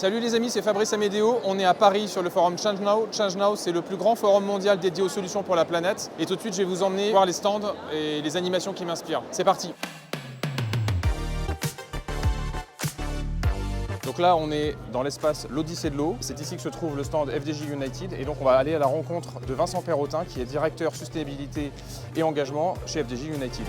Salut les amis, c'est Fabrice Amédéo. On est à Paris sur le forum Change Now. Change Now, c'est le plus grand forum mondial dédié aux solutions pour la planète. Et tout de suite, je vais vous emmener voir les stands et les animations qui m'inspirent. C'est parti. Donc là, on est dans l'espace l'Odyssée de l'eau. C'est ici que se trouve le stand FDJ United. Et donc, on va aller à la rencontre de Vincent Perrotin, qui est directeur sustainabilité et engagement chez FDJ United.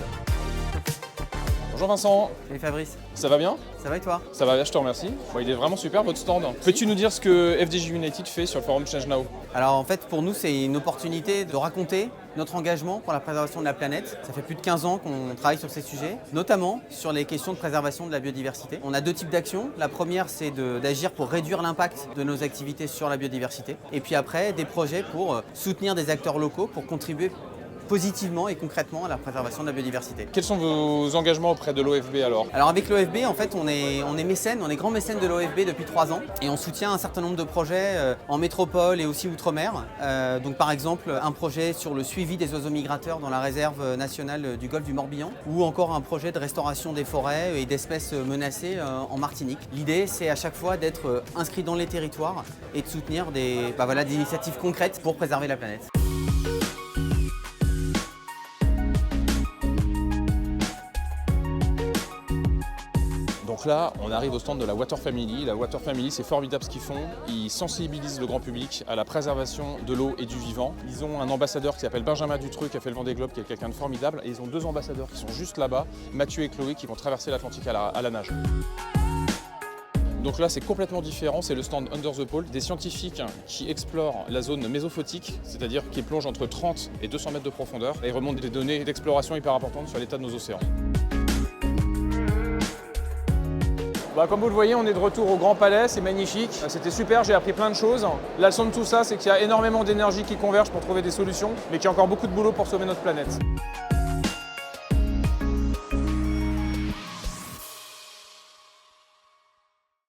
Bonjour Vincent. Salut Fabrice. Ça va bien? Ça va et toi? Ça va bien, je te remercie. Bon, il est vraiment super votre stand. Peux-tu nous dire ce que FDJ United fait sur le forum Change Now? Alors en fait pour nous c'est une opportunité de raconter notre engagement pour la préservation de la planète. Ça fait plus de 15 ans qu'on travaille sur ces sujets, notamment sur les questions de préservation de la biodiversité. On a deux types d'actions. La première c'est d'agir pour réduire l'impact de nos activités sur la biodiversité. Et puis après des projets pour soutenir des acteurs locaux pour contribuer positivement et concrètement à la préservation de la biodiversité. Quels sont vos engagements auprès de l'OFB alors? Alors avec l'OFB, en fait, on est mécène, on est grand mécène de l'OFB depuis 3 ans et on soutient un certain nombre de projets en métropole et aussi outre-mer. Donc par exemple, un projet sur le suivi des oiseaux migrateurs dans la réserve nationale du golfe du Morbihan ou encore un projet de restauration des forêts et d'espèces menacées en Martinique. L'idée, c'est à chaque fois d'être inscrit dans les territoires et de soutenir des initiatives concrètes pour préserver la planète. Donc là, on arrive au stand de la Water Family. La Water Family, c'est formidable ce qu'ils font. Ils sensibilisent le grand public à la préservation de l'eau et du vivant. Ils ont un ambassadeur qui s'appelle Benjamin Dutreux, qui a fait le Vendée Globe, qui est quelqu'un de formidable. Et ils ont deux ambassadeurs qui sont juste là-bas, Mathieu et Chloé, qui vont traverser l'Atlantique à la nage. Donc là, c'est complètement différent, c'est le stand Under the Pole, des scientifiques qui explorent la zone mésophotique, c'est-à-dire qui plongent entre 30 et 200 mètres de profondeur et remontent des données d'exploration hyper importantes sur l'état de nos océans. Comme vous le voyez, on est de retour au Grand Palais, c'est magnifique. C'était super, j'ai appris plein de choses. La leçon de tout ça, c'est qu'il y a énormément d'énergie qui converge pour trouver des solutions, mais qu'il y a encore beaucoup de boulot pour sauver notre planète.